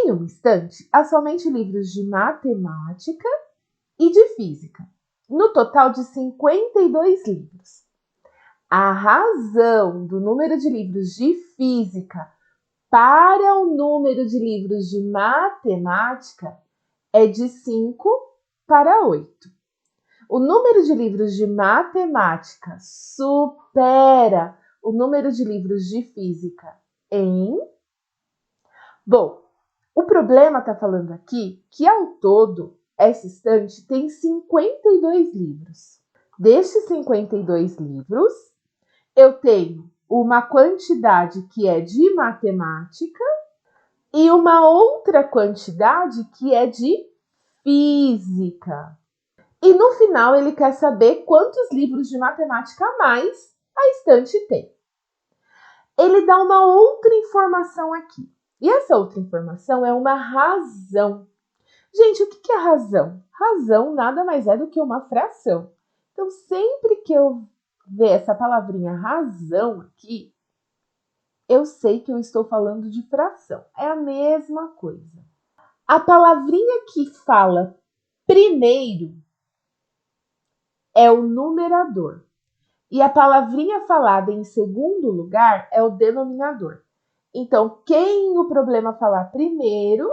Em uma estante, há somente livros de matemática e de física, no total de 52 livros. A razão do número de livros de física para o número de livros de matemática é de 5 para 8. O número de livros de matemática supera o número de livros de física em... Bom, o problema está falando aqui que, ao todo, essa estante tem 52 livros. Destes 52 livros, eu tenho uma quantidade que é de matemática e uma outra quantidade que é de física. E no final ele quer saber quantos livros de matemática a mais a estante tem. Ele dá uma outra informação aqui. E essa outra informação é uma razão. Gente, o que é razão? Razão nada mais é do que uma fração. Então, sempre que eu ver essa palavrinha razão aqui, eu sei que eu estou falando de fração. É a mesma coisa. A palavrinha que fala primeiro é o numerador. E a palavrinha falada em segundo lugar é o denominador. Então, quem o problema falar primeiro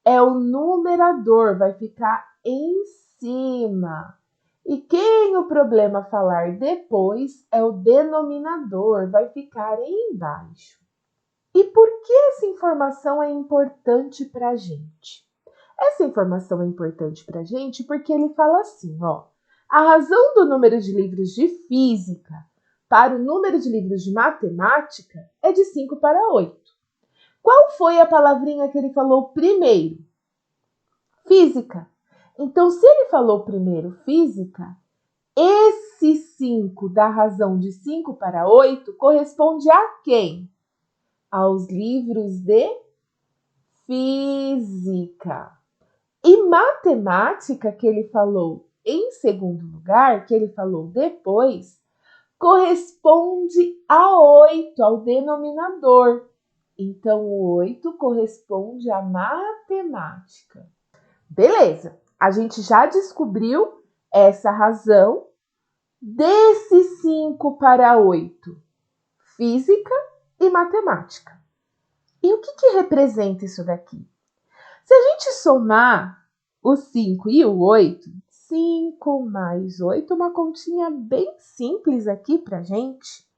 é o numerador, vai ficar em cima. E quem o problema falar depois é o denominador, vai ficar embaixo. E por que essa informação é importante para a gente? Essa informação é importante para a gente porque ele fala assim, ó. A razão do número de livros de física para o número de livros de matemática é de 5 para 8. Qual foi a palavrinha que ele falou primeiro? Física. Então, se ele falou primeiro física, esse 5 da razão de 5 para 8 corresponde a quem? Aos livros de física. E matemática, que ele falou em segundo lugar, que ele falou depois, corresponde a 8, ao denominador. Então, o 8 corresponde à matemática. Beleza, a gente já descobriu essa razão desse 5 para 8, física e matemática. E o que representa isso daqui? Se a gente somar o 5 e o 8, 5 mais 8, uma continha bem simples aqui pra gente,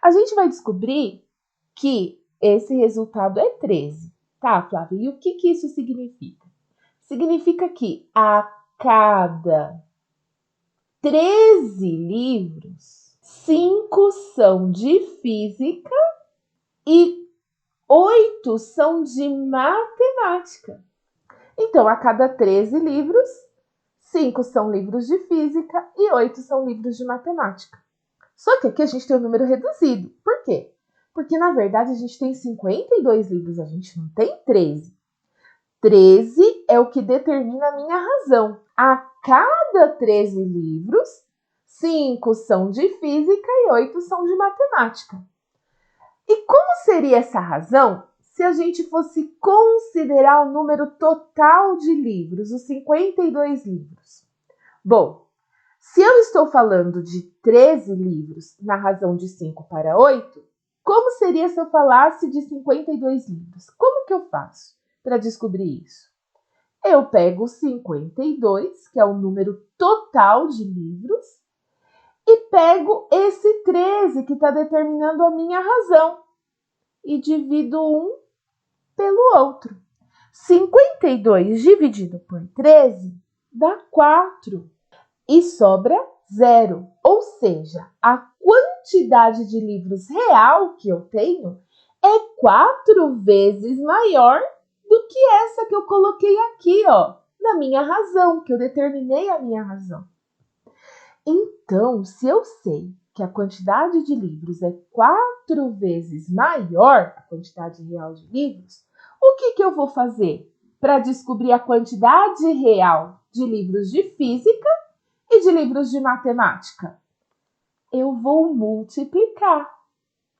a gente vai descobrir que esse resultado é 13. Tá, Flávia? E o que isso significa? Significa que a cada 13 livros, 5 são de física e 8 são de matemática. Então, a cada 13 livros, 5 são livros de física e 8 são livros de matemática. Só que aqui a gente tem um número reduzido. Por quê? Porque, na verdade, a gente tem 52 livros, a gente não tem 13. 13 é o que determina a minha razão. A cada 13 livros, 5 são de física e 8 são de matemática. E como seria essa razão se a gente fosse considerar o número total de livros, os 52 livros? Bom, se eu estou falando de 13 livros na razão de 5 para 8, como seria se eu falasse de 52 livros? Como que eu faço para descobrir isso? Eu pego 52, que é o número total de livros, e pego esse 13, que está determinando a minha razão, e divido um pelo outro. 52 dividido por 13 dá 4 e sobra 0. Ou seja, a quantidade de livros real que eu tenho é 4 vezes maior do que essa que eu coloquei aqui, ó, na minha razão, que eu determinei a minha razão. Então, se eu sei que a quantidade de livros é 4 vezes maior, a quantidade real de livros, o que eu vou fazer para descobrir a quantidade real de livros de física e de livros de matemática? Eu vou multiplicar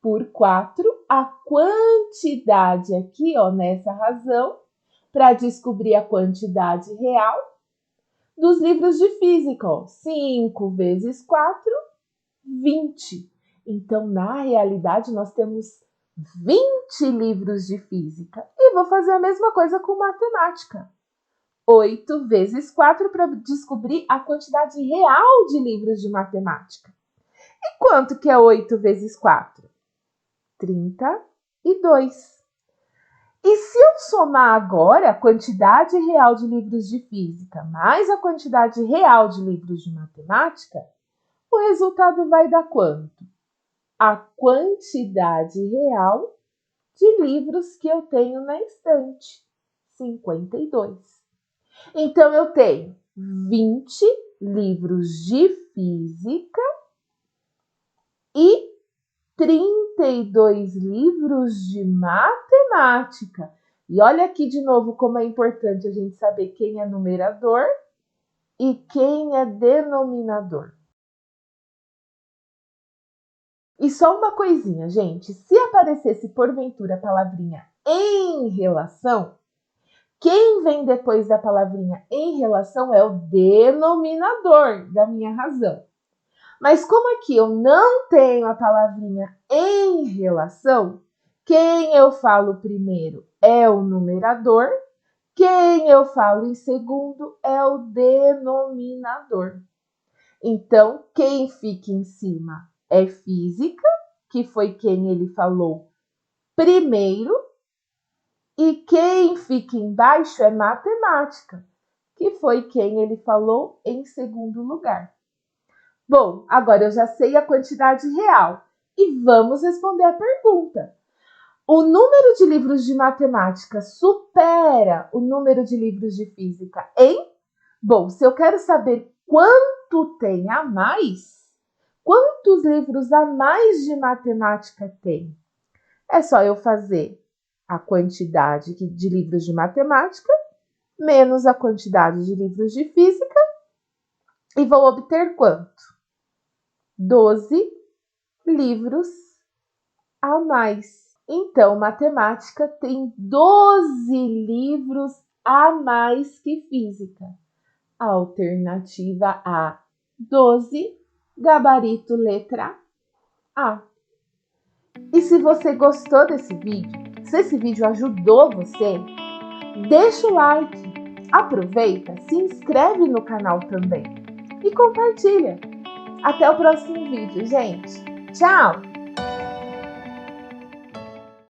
por 4 a quantidade aqui, ó, nessa razão, para descobrir a quantidade real dos livros de física. 5 vezes 4, 20. Então, na realidade, nós temos 20 livros de física. E vou fazer a mesma coisa com matemática. 8 vezes 4 para descobrir a quantidade real de livros de matemática. E quanto que é 8 vezes 4? 32. E se eu somar agora a quantidade real de livros de física mais a quantidade real de livros de matemática, o resultado vai dar quanto? A quantidade real de livros que eu tenho na estante, 52. Então, eu tenho 20 livros de física e 32 livros de matemática. E olha aqui de novo como é importante a gente saber quem é numerador e quem é denominador. E só uma coisinha, gente. Se aparecesse porventura a palavrinha em relação, quem vem depois da palavrinha em relação é o denominador da minha razão. Mas como aqui eu não tenho a palavrinha em relação, quem eu falo primeiro é o numerador, quem eu falo em segundo é o denominador. Então, quem fica em cima é física, que foi quem ele falou primeiro, e quem fica embaixo é matemática, que foi quem ele falou em segundo lugar. Bom, agora eu já sei a quantidade real e vamos responder a pergunta. O número de livros de matemática supera o número de livros de física em? Bom, se eu quero saber quanto tem a mais, quantos livros a mais de matemática tem? É só eu fazer a quantidade de livros de matemática menos a quantidade de livros de física e vou obter quanto? 12 livros a mais. Então, matemática tem 12 livros a mais que física. Alternativa A, 12, gabarito letra A. E se você gostou desse vídeo, se esse vídeo ajudou você, deixa o like, aproveita, se inscreve no canal também e compartilha. Até o próximo vídeo, gente. Tchau!